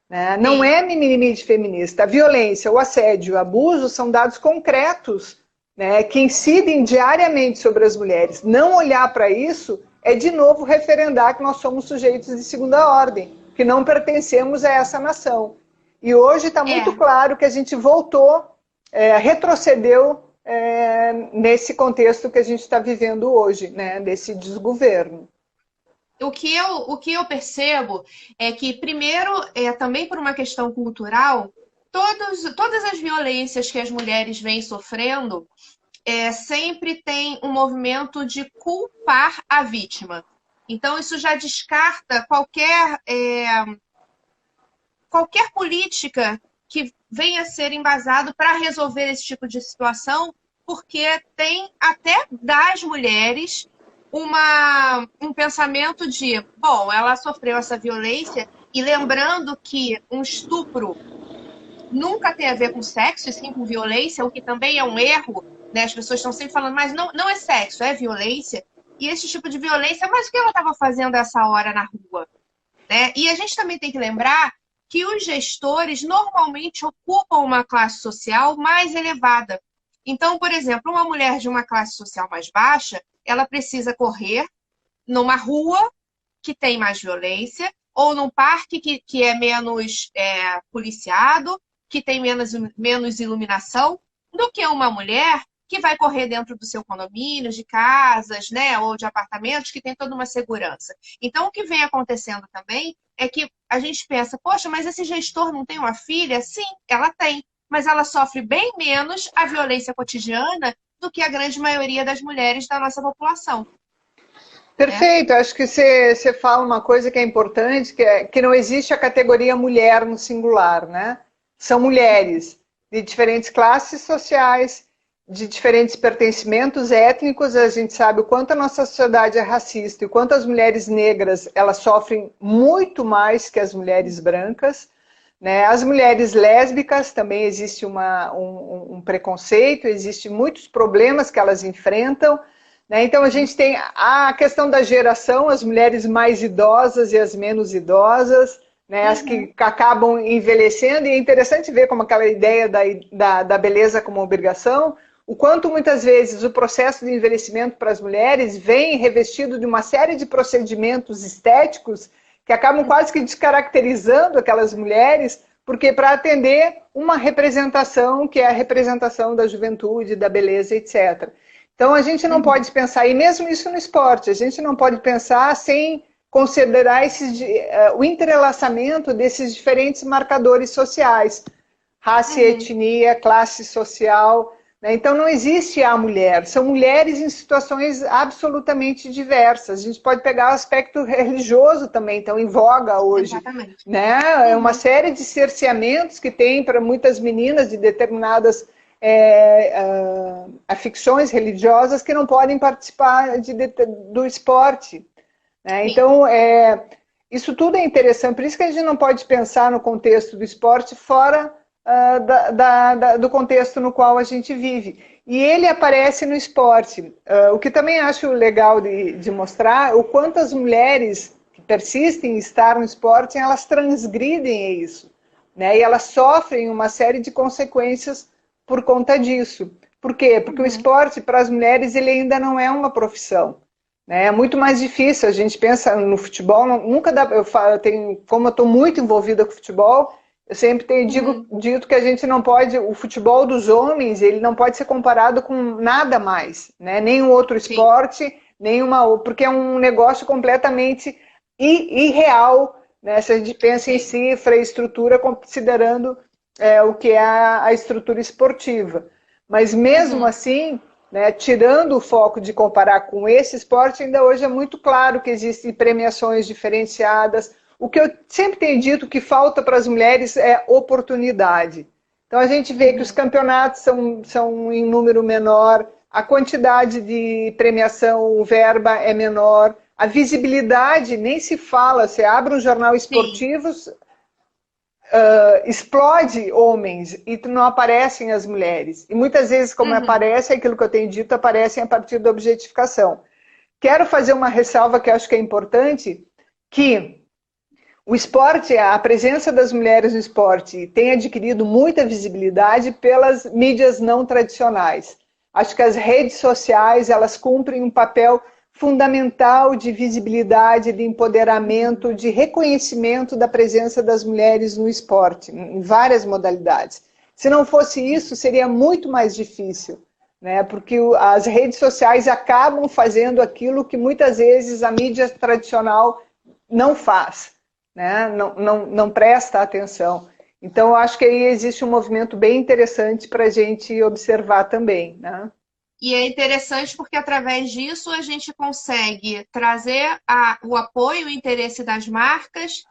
né? Não é mimimi de feminista. A violência, o assédio, o abuso são dados concretos, né, que incidem diariamente sobre as mulheres. Não olhar para isso é de novo referendar que nós somos sujeitos de segunda ordem, que não pertencemos a essa nação. E hoje está muito claro que a gente voltou, retrocedeu nesse contexto que a gente está vivendo hoje, né, desse desgoverno. O que eu percebo é que, primeiro, também por uma questão cultural, todas as violências que as mulheres vêm sofrendo sempre tem um movimento de culpar a vítima. Então, isso já descarta qualquer política que venha a ser embasado para resolver esse tipo de situação, porque tem até das mulheres um pensamento de, bom, ela sofreu essa violência, e lembrando que um estupro nunca tem a ver com sexo, e sim com violência, o que também é um erro, né? As pessoas estão sempre falando, mas não é sexo, é violência. E esse tipo de violência, mas o que ela estava fazendo essa hora na rua? Né? E a gente também tem que lembrar que os gestores normalmente ocupam uma classe social mais elevada. Então, por exemplo, uma mulher de uma classe social mais baixa, ela precisa correr numa rua que tem mais violência, ou num parque que é menos policiado, que tem menos iluminação, do que uma mulher que vai correr dentro do seu condomínio, de casas, né, ou de apartamentos, que tem toda uma segurança. Então, o que vem acontecendo também é que a gente pensa, poxa, mas esse gestor não tem uma filha? Sim, ela tem, mas ela sofre bem menos a violência cotidiana do que a grande maioria das mulheres da nossa população. né? Perfeito, acho que você fala uma coisa que é importante, que não existe a categoria mulher no singular, né? São mulheres de diferentes classes sociais, de diferentes pertencimentos étnicos. A gente sabe o quanto a nossa sociedade é racista e o quanto as mulheres negras elas sofrem muito mais que as mulheres brancas, né? As mulheres lésbicas também existe um preconceito, existem muitos problemas que elas enfrentam, né? Então a gente tem a questão da geração, as mulheres mais idosas e as menos idosas, né? As que acabam envelhecendo, e é interessante ver como aquela ideia da beleza como obrigação, o quanto muitas vezes o processo de envelhecimento para as mulheres vem revestido de uma série de procedimentos estéticos que acabam quase que descaracterizando aquelas mulheres, porque para atender uma representação que é a representação da juventude, da beleza, etc. Então a gente não pode pensar, e mesmo isso no esporte, a gente não pode pensar sem considerar o entrelaçamento desses diferentes marcadores sociais, raça, etnia, classe social, né? Então não existe a mulher, são mulheres em situações absolutamente diversas. A gente pode pegar o aspecto religioso também, então em voga hoje, Exatamente. né? É uma série de cerceamentos que tem para muitas meninas de determinadas aficções religiosas que não podem participar do esporte, né? Então, isso tudo é interessante, por isso que a gente não pode pensar no contexto do esporte fora do contexto no qual a gente vive. E ele aparece no esporte. O que também acho legal de mostrar, o quanto as mulheres que persistem em estar no esporte, elas transgridem isso, né? E elas sofrem uma série de consequências por conta disso. Por quê? Porque o esporte, para as mulheres, ele ainda não é uma profissão, né? É muito mais difícil. A gente pensa no futebol, nunca dá. Como eu estou muito envolvida com futebol, eu sempre tenho dito que a gente não pode, o futebol dos homens, ele não pode ser comparado com nada mais, né? Nenhum outro esporte, porque é um negócio completamente irreal, né? Se a gente pensa em cifra e estrutura, considerando o que é a estrutura esportiva. Mas mesmo assim, né, tirando o foco de comparar com esse esporte, ainda hoje é muito claro que existem premiações diferenciadas. O que eu sempre tenho dito que falta para as mulheres é oportunidade. Então a gente vê que os campeonatos são em número menor, a quantidade de premiação, verba é menor, a visibilidade nem se fala. Você abre um jornal esportivo, explode homens e não aparecem as mulheres. E muitas vezes, como aparece, aquilo que eu tenho dito, aparecem a partir da objetificação. Quero fazer uma ressalva que acho que é importante, que o esporte, a presença das mulheres no esporte tem adquirido muita visibilidade pelas mídias não tradicionais. Acho que as redes sociais, elas cumprem um papel fundamental de visibilidade, de empoderamento, de reconhecimento da presença das mulheres no esporte, em várias modalidades. Se não fosse isso, seria muito mais difícil, né? Porque as redes sociais acabam fazendo aquilo que muitas vezes a mídia tradicional não faz, né? Não presta atenção. Então, eu acho que aí existe um movimento bem interessante para a gente observar também, né? E é interessante porque através disso a gente consegue trazer o apoio e o interesse das marcas,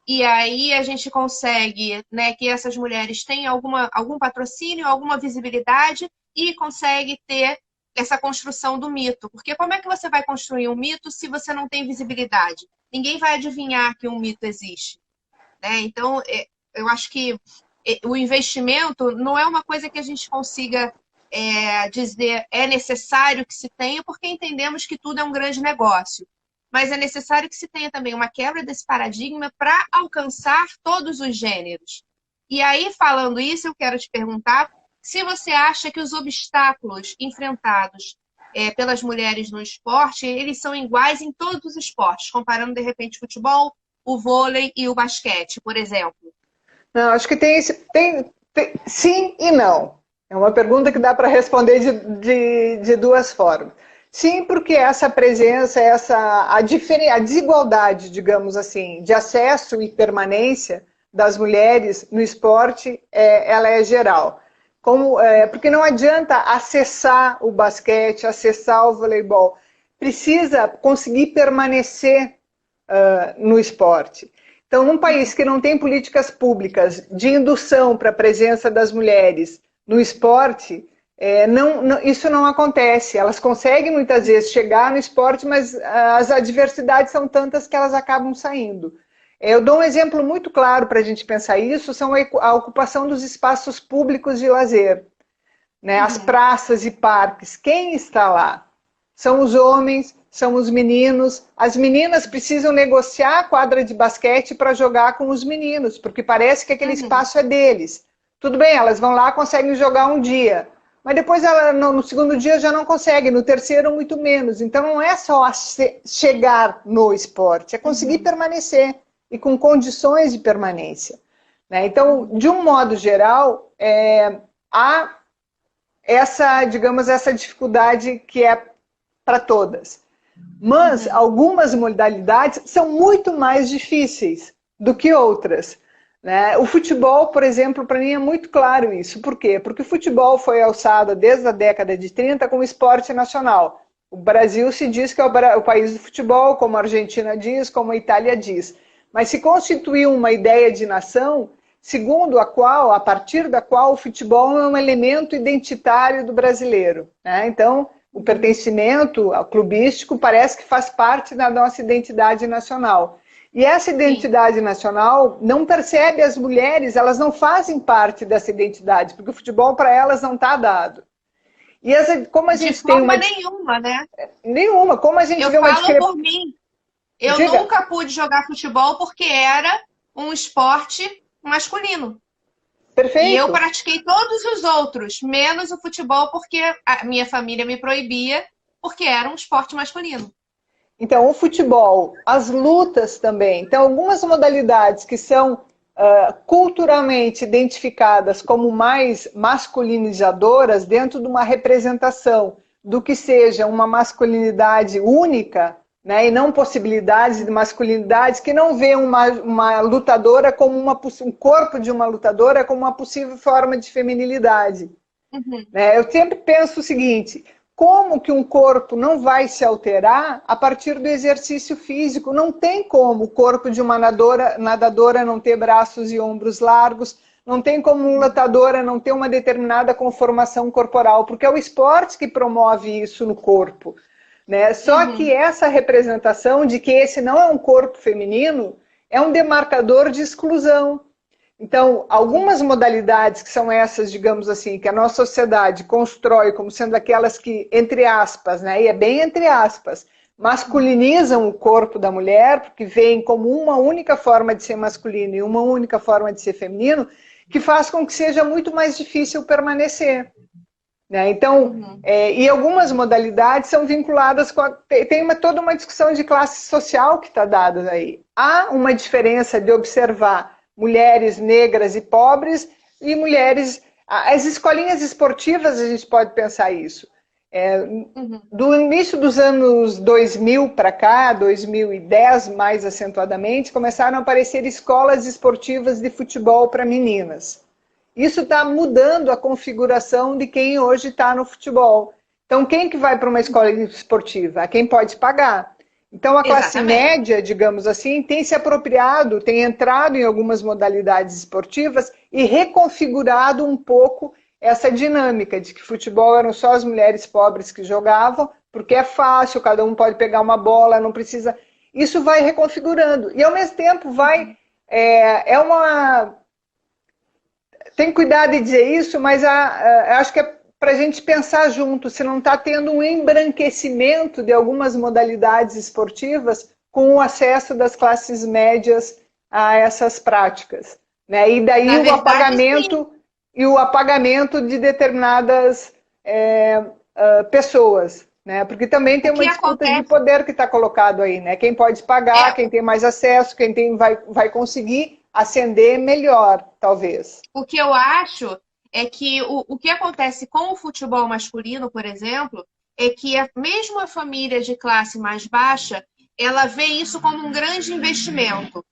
e aí a gente consegue, né, que essas mulheres tenham algum patrocínio, alguma visibilidade, e consegue ter essa construção do mito. Porque como é que você vai construir um mito se você não tem visibilidade? Ninguém vai adivinhar que um mito existe, né? Então, eu acho que o investimento não é uma coisa que a gente consiga dizer é necessário que se tenha, porque entendemos que tudo é um grande negócio. Mas é necessário que se tenha também uma quebra desse paradigma para alcançar todos os gêneros. E aí, falando isso, eu quero te perguntar se você acha que os obstáculos enfrentados pelas mulheres no esporte, eles são iguais em todos os esportes, comparando, de repente, o futebol, o vôlei e o basquete, por exemplo. Não, acho que tem sim e não. É uma pergunta que dá para responder de duas formas. Sim, porque essa presença, a desigualdade, digamos assim, de acesso e permanência das mulheres no esporte, ela é geral. Porque não adianta acessar o basquete, acessar o voleibol. precisa conseguir permanecer no esporte. Então, num país que não tem políticas públicas de indução para a presença das mulheres no esporte, isso não acontece. Elas conseguem muitas vezes chegar no esporte, mas as adversidades são tantas que elas acabam saindo. Eu dou um exemplo muito claro para a gente pensar isso, são a ocupação dos espaços públicos de lazer, né? As praças e parques. Quem está lá? São os homens, são os meninos. As meninas precisam negociar a quadra de basquete para jogar com os meninos, porque parece que aquele espaço é deles. Tudo bem, elas vão lá, conseguem jogar um dia, mas depois no segundo dia já não conseguem, no terceiro muito menos. Então não é só chegar no esporte, é conseguir permanecer e com condições de permanência, né? Então, de um modo geral, há digamos, essa dificuldade que é para todas. Mas algumas modalidades são muito mais difíceis do que outras, né? O futebol, por exemplo, para mim é muito claro isso. Por quê? Porque o futebol foi alçado desde a década de 30 como esporte nacional. O Brasil se diz que é o país do futebol, como a Argentina diz, como a Itália diz. Mas se constituiu uma ideia de nação segundo a partir da qual o futebol é um elemento identitário do brasileiro, né? Então, o pertencimento ao clubístico parece que faz parte da nossa identidade nacional. E essa identidade nacional não percebe as mulheres, elas não fazem parte dessa identidade, porque o futebol para elas não está dado. E como a gente tem uma... nenhuma, né? Nenhuma. Como a gente vê uma discrepância... Eu falo por mim. Eu nunca pude jogar futebol porque era um esporte masculino. Perfeito. E eu pratiquei todos os outros, menos o futebol, porque a minha família me proibia, porque era um esporte masculino. Então, o futebol, as lutas também. Então, algumas modalidades que são culturalmente identificadas como mais masculinizadoras dentro de uma representação do que seja uma masculinidade única, né, e não possibilidades de masculinidade, que não vê uma lutadora como um corpo de uma lutadora como uma possível forma de feminilidade. Né? Eu sempre penso o seguinte: como que um corpo não vai se alterar a partir do exercício físico? Não tem como o corpo de uma nadadora não ter braços e ombros largos, não tem como uma lutadora não ter uma determinada conformação corporal, porque é o esporte que promove isso no corpo. Né? Só que essa representação de que esse não é um corpo feminino é um demarcador de exclusão. Então, algumas modalidades que são essas, digamos assim, que a nossa sociedade constrói como sendo aquelas que, entre aspas, né, e é bem entre aspas, masculinizam o corpo da mulher, porque veem como uma única forma de ser masculino e uma única forma de ser feminino, que faz com que seja muito mais difícil permanecer. Né? Então, e algumas modalidades são vinculadas com... Tem toda uma discussão de classe social que está dada aí. Há uma diferença de observar mulheres negras e pobres e mulheres... As escolinhas esportivas, a gente pode pensar isso. Do início dos anos 2000 para cá, 2010 mais acentuadamente, começaram a aparecer escolas esportivas de futebol para meninas. Isso está mudando a configuração de quem hoje está no futebol. Então, quem que vai para uma escola esportiva? É quem pode pagar. Então, a classe média, digamos assim, tem se apropriado, tem entrado em algumas modalidades esportivas e reconfigurado um pouco essa dinâmica de que futebol eram só as mulheres pobres que jogavam, porque é fácil, cada um pode pegar uma bola, não precisa... Isso vai reconfigurando. E, ao mesmo tempo, tem que cuidar de dizer isso, mas acho que é para a gente pensar junto, se não está tendo um embranquecimento de algumas modalidades esportivas com o acesso das classes médias a essas práticas. Né? E daí o apagamento de determinadas pessoas. Né? Porque também tem uma disputa de poder que está colocado aí. Né? Quem pode pagar, quem tem mais acesso, quem vai conseguir ascender melhor, talvez. O que eu acho é que o que acontece com o futebol masculino, por exemplo, é que mesmo a família de classe mais baixa, ela vê isso como um grande investimento.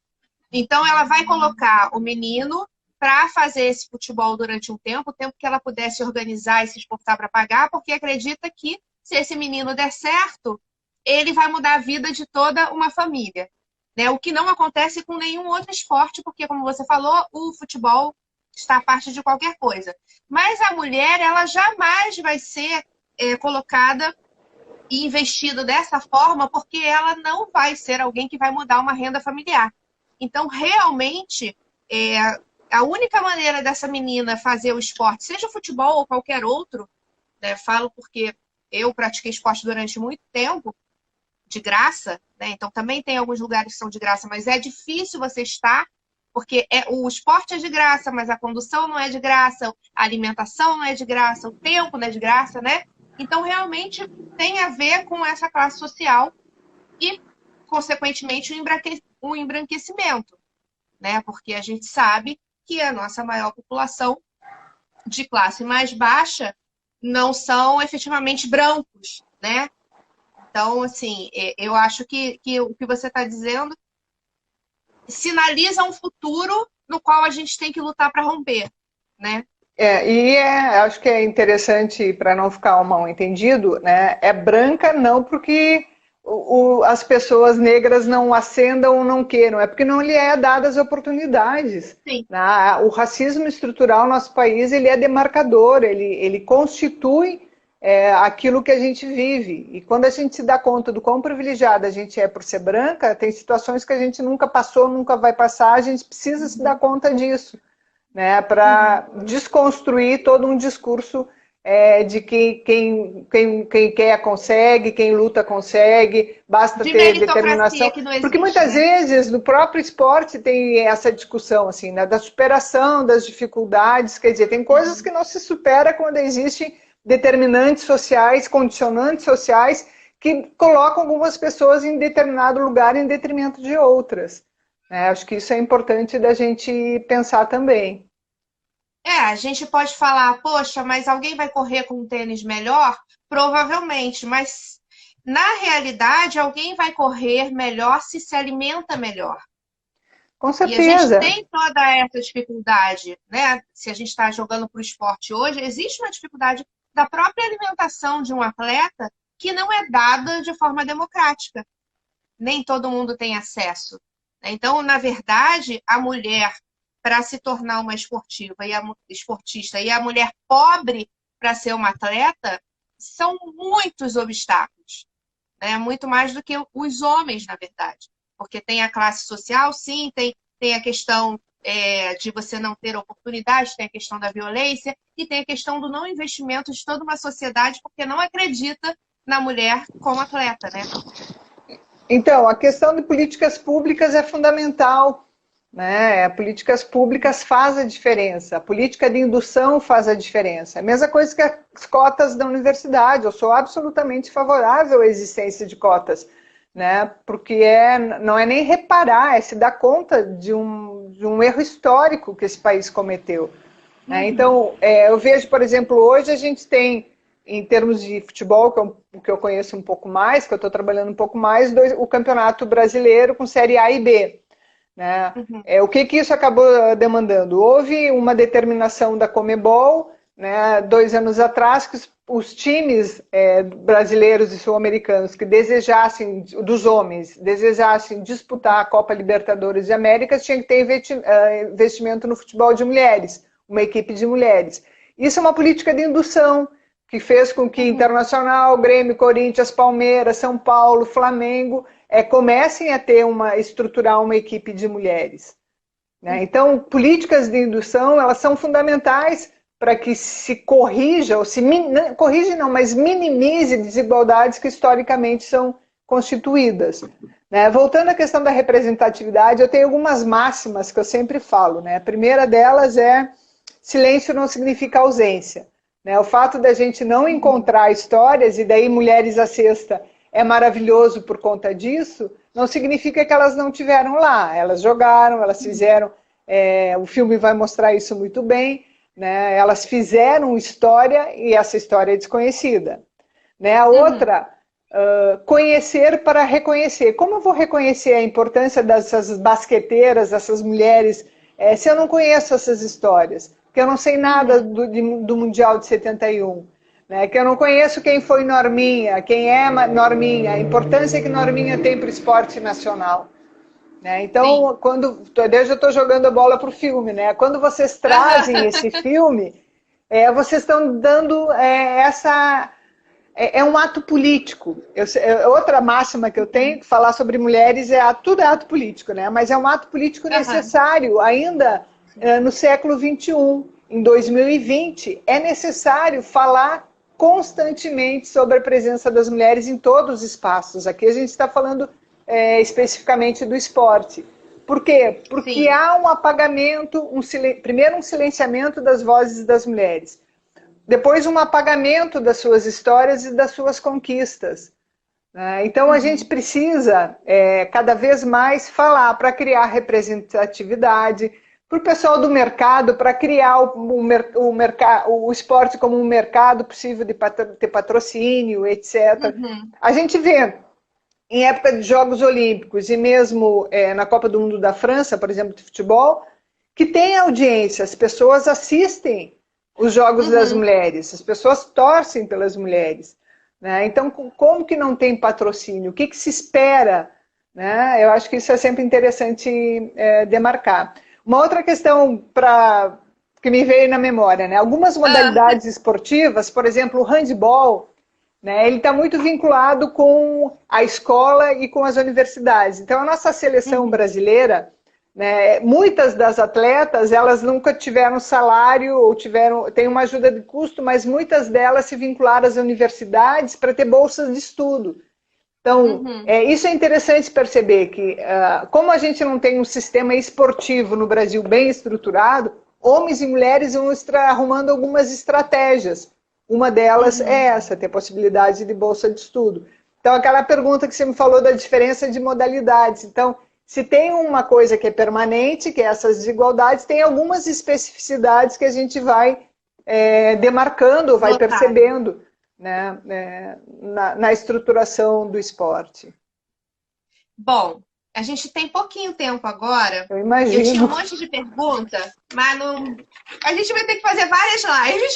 Então, ela vai colocar o menino para fazer esse futebol durante um tempo, o tempo que ela pudesse organizar e se esforçar para pagar, porque acredita que se esse menino der certo, ele vai mudar a vida de toda uma família, né? O que não acontece com nenhum outro esporte, porque, como você falou, o futebol está a parte de qualquer coisa. Mas a mulher, ela jamais vai ser colocada e investida dessa forma, porque ela não vai ser alguém que vai mudar uma renda familiar. Então, realmente, a única maneira dessa menina fazer o esporte, seja futebol ou qualquer outro, né? Falo porque eu pratiquei esporte durante muito tempo, de graça, né? Então também tem alguns lugares que são de graça, mas é difícil você estar, porque o esporte é de graça, mas a condução não é de graça, a alimentação não é de graça, o tempo não é de graça, né? Então realmente tem a ver com essa classe social e, consequentemente, o embranquecimento, né? Porque a gente sabe que a nossa maior população de classe mais baixa não são efetivamente brancos, né? Então, assim, eu acho que o que você está dizendo sinaliza um futuro no qual a gente tem que lutar para romper, né? Acho que é interessante, para não ficar um mal entendido, né? É branca não porque as pessoas negras não ascendam ou não queiram, é porque não lhe é dadas oportunidades. Sim. Né? O racismo estrutural no nosso país, ele é demarcador, ele constitui aquilo que a gente vive. E quando a gente se dá conta do quão privilegiada a gente é por ser branca, tem situações que a gente nunca passou, nunca vai passar, a gente precisa se dar conta disso, né? Para desconstruir todo um discurso de que quem quer consegue, quem luta consegue, basta ter determinação. Que não existe, porque muitas vezes no próprio esporte tem essa discussão assim, né, da superação das dificuldades, quer dizer, tem coisas que não se supera quando existem determinantes sociais, condicionantes sociais que colocam algumas pessoas em determinado lugar em detrimento de outras. Acho que isso é importante da gente pensar também. A gente pode falar, poxa, mas alguém vai correr com um tênis melhor? Provavelmente, mas na realidade alguém vai correr melhor se alimenta melhor. Com certeza. E a gente tem toda essa dificuldade, né? Se a gente está jogando para o esporte hoje, existe uma dificuldade da própria alimentação de um atleta que não é dada de forma democrática. Nem todo mundo tem acesso. Então, na verdade, a mulher, para se tornar uma esportista, e a mulher pobre para ser uma atleta, são muitos obstáculos. Né? Muito mais do que os homens, na verdade. Porque tem a classe social, sim, tem a questão de você não ter oportunidade, tem a questão da violência e tem a questão do não investimento de toda uma sociedade porque não acredita na mulher como atleta, né? Então, a questão de políticas públicas é fundamental, né? Políticas públicas faz a diferença, a política de indução faz a diferença. É a mesma coisa que as cotas da universidade, eu sou absolutamente favorável à existência de cotas, né? Porque não é nem reparar, é se dar conta de um erro histórico que esse país cometeu. Né? Então, eu vejo, por exemplo, hoje a gente tem, em termos de futebol, que eu conheço um pouco mais, que eu estou trabalhando um pouco mais, o Campeonato Brasileiro com Série A e B. Né? O que isso acabou demandando? Houve uma determinação da Conmebol, né, 2 anos atrás, que os times brasileiros e sul-americanos que desejassem, dos homens, desejassem disputar a Copa Libertadores de Américas, tinham que ter investimento no futebol de mulheres, uma equipe de mulheres. Isso é uma política de indução, que fez com que Internacional, Grêmio, Corinthians, Palmeiras, São Paulo, Flamengo comecem a estruturar uma equipe de mulheres. Né? Então, políticas de indução, elas são fundamentais para que se corrija, mas minimize desigualdades que historicamente são constituídas. Né? Voltando à questão da representatividade, eu tenho algumas máximas que eu sempre falo. Né? A primeira delas é: silêncio não significa ausência. Né? O fato da gente não encontrar histórias, e daí Mulheres à Sexta é maravilhoso por conta disso, não significa que elas não tiveram lá. Elas jogaram, elas fizeram, o filme vai mostrar isso muito bem, né? Elas fizeram história e essa história é desconhecida. Né? A outra, conhecer para reconhecer. Como eu vou reconhecer a importância dessas basqueteiras, dessas mulheres, se eu não conheço essas histórias? Porque eu não sei nada do Mundial de 71. né? Que eu não conheço quem foi Norminha, quem é Norminha, a importância que Norminha tem para o esporte nacional. Né? Sim. Então, desde eu estou jogando a bola para o filme, né? Quando vocês trazem esse filme, vocês estão dando essa... É um ato político. Outra máxima que eu tenho que falar sobre mulheres tudo é ato político, né? Mas é um ato político necessário ainda no século XXI. Em 2020, é necessário falar constantemente sobre a presença das mulheres em todos os espaços. Aqui a gente está falando especificamente do esporte. Por quê? Porque Sim. há um apagamento, primeiro um silenciamento das vozes das mulheres. Depois um apagamento das suas histórias e das suas conquistas. Então a gente precisa cada vez mais falar para criar representatividade, para o pessoal do mercado, para criar o esporte como um mercado possível de ter patrocínio, etc. A gente vê em época de Jogos Olímpicos e mesmo na Copa do Mundo da França, por exemplo, de futebol, que tem audiência, as pessoas assistem os Jogos das Mulheres, as pessoas torcem pelas mulheres. Né? Então, como que não tem patrocínio? O que se espera? Né? Eu acho que isso é sempre interessante demarcar. Uma outra questão que me veio na memória, né? Algumas modalidades esportivas, por exemplo, o handball, né? Ele está muito vinculado com a escola e com as universidades. Então, a nossa seleção brasileira... Né? Muitas das atletas, elas nunca tiveram salário ou têm uma ajuda de custo, mas muitas delas se vincularam às universidades para ter bolsas de estudo. Então, isso é interessante perceber que, como a gente não tem um sistema esportivo no Brasil bem estruturado, homens e mulheres vão estar arrumando algumas estratégias. Uma delas é essa, ter possibilidade de bolsa de estudo. Então, aquela pergunta que você me falou da diferença de modalidades. Então, se tem uma coisa que é permanente, que é essas desigualdades, tem algumas especificidades que a gente vai demarcando, vai percebendo, né, na estruturação do esporte. Bom, a gente tem pouquinho tempo agora. Eu imagino. Eu tinha um monte de pergunta, mas não... a gente vai ter que fazer várias lives.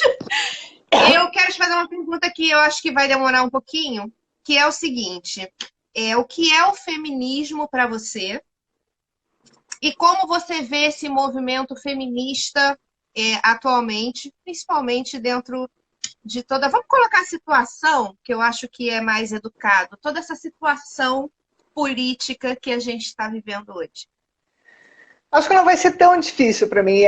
Eu quero te fazer uma pergunta que eu acho que vai demorar um pouquinho, que é o seguinte... o que é o feminismo para você e como você vê esse movimento feminista atualmente, principalmente dentro de toda... Vamos colocar a situação, que eu acho que é mais educado, toda essa situação política que a gente está vivendo hoje. Acho que não vai ser tão difícil para mim.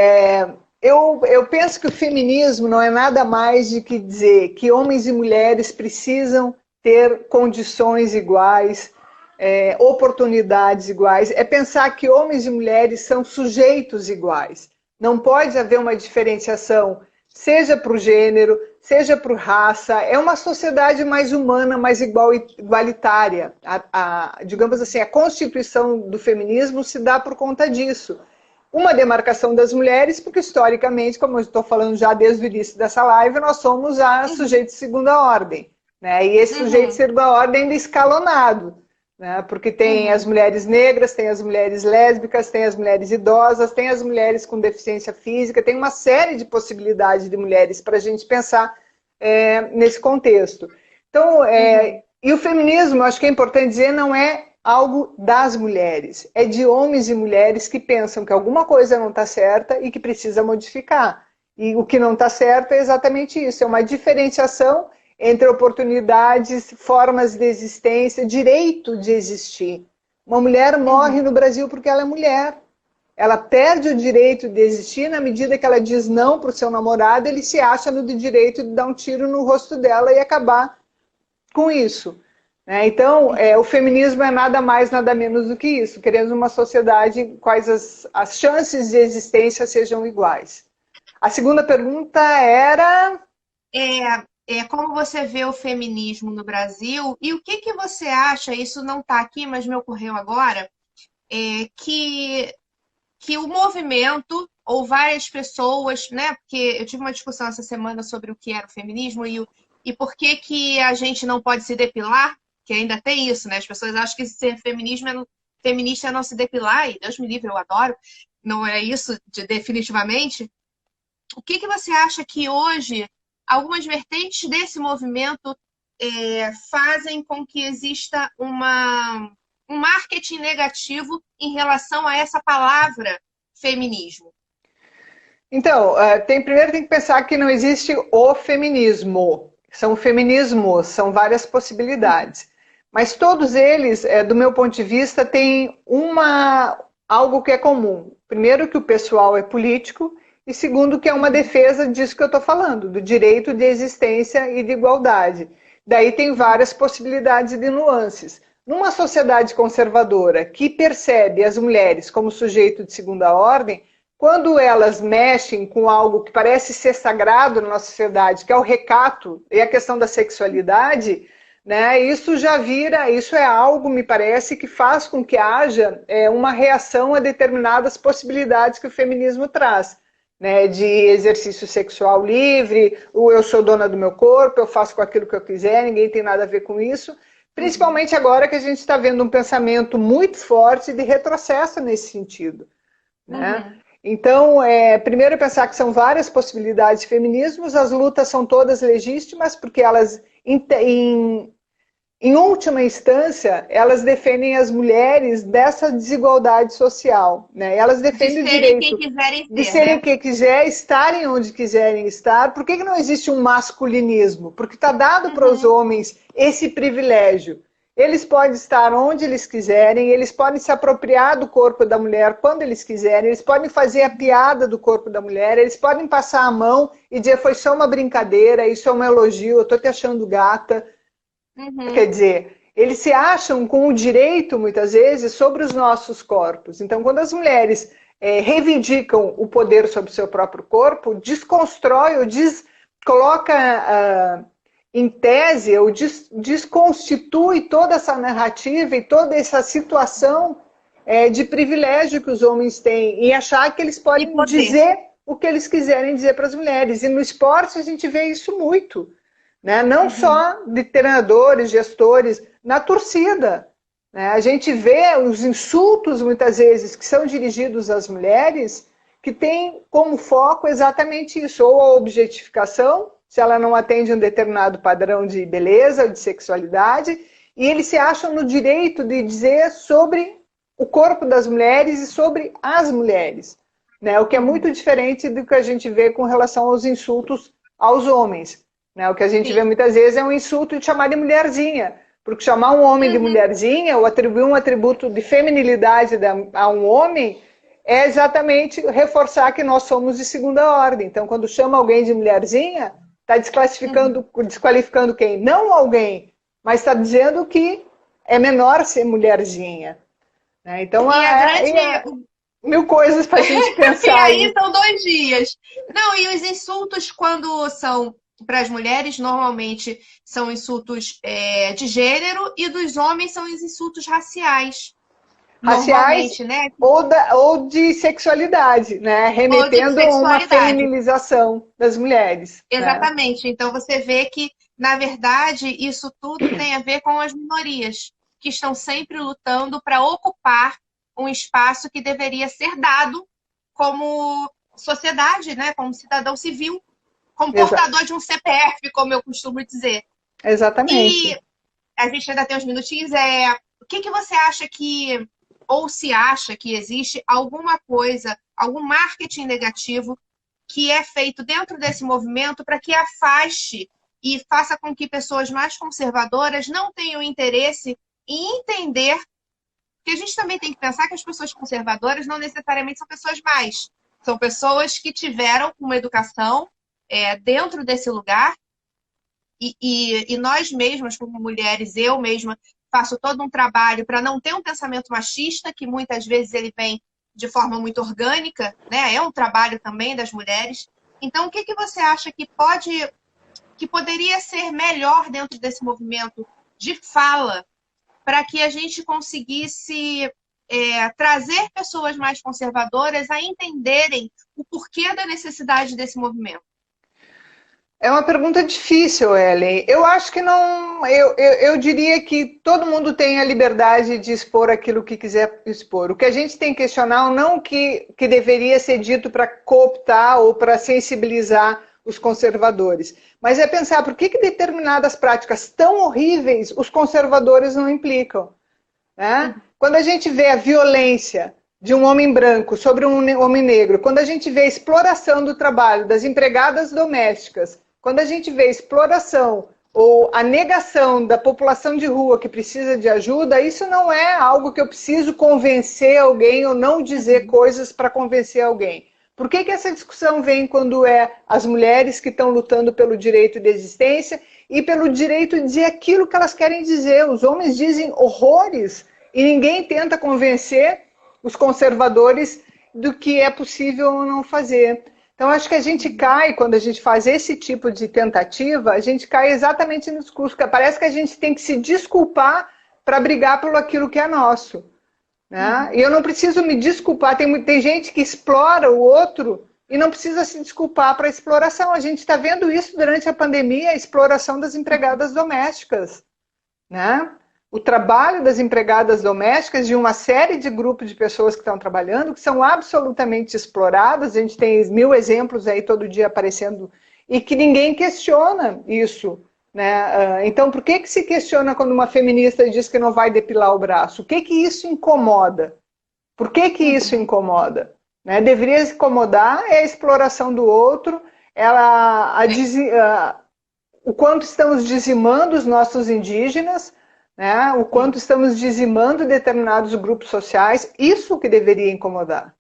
Eu penso que o feminismo não é nada mais do que dizer que homens e mulheres precisam ter condições iguais, oportunidades iguais, é pensar que homens e mulheres são sujeitos iguais. Não pode haver uma diferenciação, seja para o gênero, seja por raça. É uma sociedade mais humana, mais igualitária. Digamos assim, a constituição do feminismo se dá por conta disso. Uma demarcação das mulheres, porque historicamente, como eu estou falando já desde o início dessa live, nós somos a sujeito de segunda ordem. Né? E esse sujeito de segunda ordem ainda escalonado, né? Porque tem as mulheres negras, tem as mulheres lésbicas, tem as mulheres idosas, tem as mulheres com deficiência física, tem uma série de possibilidades de mulheres para a gente pensar nesse contexto. Então, e o feminismo, acho que é importante dizer, não é algo das mulheres, é de homens e mulheres que pensam que alguma coisa não está certa e que precisa modificar. E o que não está certo é exatamente isso, é uma diferenciação entre oportunidades, formas de existência, direito de existir. Uma mulher morre no Brasil porque ela é mulher. Ela perde o direito de existir na medida que ela diz não para o seu namorado, ele se acha no direito de dar um tiro no rosto dela e acabar com isso. Então, o feminismo é nada mais, nada menos do que isso. Queremos uma sociedade em quais as chances de existência sejam iguais. A segunda pergunta era... como você vê o feminismo no Brasil e o que você acha, isso não está aqui, mas me ocorreu agora, que o movimento, ou várias pessoas, né? Porque eu tive uma discussão essa semana sobre o que era o feminismo e por que a gente não pode se depilar, que ainda tem isso, né? As pessoas acham que ser feminista é não se depilar, e Deus me livre, eu adoro, não é isso definitivamente. O que você acha que hoje algumas vertentes desse movimento fazem com que exista um marketing negativo em relação a essa palavra feminismo? Então, primeiro tem que pensar que não existe o feminismo. São feminismos, são várias possibilidades. Mas todos eles, do meu ponto de vista, têm algo que é comum. Primeiro, que o pessoal é político, e segundo, que é uma defesa disso que eu estou falando, do direito de existência e de igualdade. Daí tem várias possibilidades de nuances. Numa sociedade conservadora que percebe as mulheres como sujeito de segunda ordem, quando elas mexem com algo que parece ser sagrado na nossa sociedade, que é o recato e a questão da sexualidade, né, isso é algo, me parece, que faz com que haja uma reação a determinadas possibilidades que o feminismo traz, né, de exercício sexual livre, o eu sou dona do meu corpo, eu faço com aquilo que eu quiser, ninguém tem nada a ver com isso, principalmente agora que a gente está vendo um pensamento muito forte de retrocesso nesse sentido, né? Então, primeiro pensar que são várias possibilidades de feminismos, as lutas são todas legítimas, porque elas, em última instância, elas defendem as mulheres dessa desigualdade social, né? Elas defendem o direito de serem quem quiser, estarem onde quiserem estar. Por que não existe um masculinismo? Porque está dado para os homens esse privilégio. Eles podem estar onde eles quiserem, eles podem se apropriar do corpo da mulher quando eles quiserem, eles podem fazer a piada do corpo da mulher, eles podem passar a mão e dizer foi só uma brincadeira, isso é um elogio, eu estou te achando gata. Quer dizer, eles se acham com o direito, muitas vezes, sobre os nossos corpos. Então, quando as mulheres reivindicam o poder sobre o seu próprio corpo, desconstrói ou coloca em tese, ou desconstitui toda essa narrativa e toda essa situação de privilégio que os homens têm e achar que eles podem dizer o que eles quiserem dizer para as mulheres. E no esporte a gente vê isso muito, né? Não só de treinadores, gestores, na torcida, né? A gente vê os insultos, muitas vezes, que são dirigidos às mulheres, que têm como foco exatamente isso, ou a objetificação, se ela não atende um determinado padrão de beleza, de sexualidade, e eles se acham no direito de dizer sobre o corpo das mulheres e sobre as mulheres, né? O que é muito diferente do que a gente vê com relação aos insultos aos homens, né? O que a gente vê muitas vezes é um insulto de chamar de mulherzinha, porque chamar um homem de mulherzinha ou atribuir um atributo de feminilidade a um homem é exatamente reforçar que nós somos de segunda ordem. Então, quando chama alguém de mulherzinha, está desqualificando quem? Não alguém, mas está dizendo que é menor ser mulherzinha. Né? Então, mil coisas para a gente pensar. E aí são 2 dias. Não, e os insultos, quando são para as mulheres, normalmente são insultos de gênero, e dos homens são os insultos raciais. Raciais, né? ou de sexualidade, né? Remetendo a uma feminilização das mulheres. Exatamente. Né? Então você vê que, na verdade, isso tudo tem a ver com as minorias, que estão sempre lutando para ocupar um espaço que deveria ser dado como sociedade, né? Como cidadão civil, como portador de um CPF, como eu costumo dizer. Exatamente. E a gente ainda tem uns minutinhos. O que você acha que, ou se acha que existe alguma coisa, algum marketing negativo que é feito dentro desse movimento para que afaste e faça com que pessoas mais conservadoras não tenham interesse em entender que a gente também tem que pensar que as pessoas conservadoras não necessariamente são pessoas más. São pessoas que tiveram uma educação dentro desse lugar e nós mesmas, como mulheres, eu mesma, faço todo um trabalho para não ter um pensamento machista, que muitas vezes ele vem de forma muito orgânica, né? É um trabalho também das mulheres. Então, o que você acha que poderia ser melhor dentro desse movimento de fala para que a gente conseguisse trazer pessoas mais conservadoras a entenderem o porquê da necessidade desse movimento? É uma pergunta difícil, Ellen. Eu acho que não... Eu diria que todo mundo tem a liberdade de expor aquilo que quiser expor. O que a gente tem que questionar, não que deveria ser dito para cooptar ou para sensibilizar os conservadores. Mas é pensar por que determinadas práticas tão horríveis os conservadores não implicam. Né? Quando a gente vê a violência de um homem branco sobre um homem negro, quando a gente vê a exploração do trabalho das empregadas domésticas, quando a gente vê a exploração ou a negação da população de rua que precisa de ajuda, isso não é algo que eu preciso convencer alguém ou não dizer coisas para convencer alguém. Por que essa discussão vem quando é as mulheres que estão lutando pelo direito de existência e pelo direito de dizer aquilo que elas querem dizer? Os homens dizem horrores e ninguém tenta convencer os conservadores do que é possível ou não fazer. Então, acho que a gente cai, quando a gente faz esse tipo de tentativa, a gente cai exatamente no discurso, que parece que a gente tem que se desculpar para brigar pelo aquilo que é nosso. Né? E eu não preciso me desculpar, tem gente que explora o outro e não precisa se desculpar para a exploração. A gente está vendo isso durante a pandemia, a exploração das empregadas domésticas. Né? O trabalho das empregadas domésticas de uma série de grupos de pessoas que estão trabalhando, que são absolutamente exploradas, a gente tem 1000 exemplos aí todo dia aparecendo, e que ninguém questiona isso. Né? Então, por que se questiona quando uma feminista diz que não vai depilar o braço? O que isso incomoda? Por que isso incomoda? Né? Deveria se incomodar é a exploração do outro, o quanto estamos dizimando os nossos indígenas, né? O quanto estamos dizimando determinados grupos sociais, isso que deveria incomodar.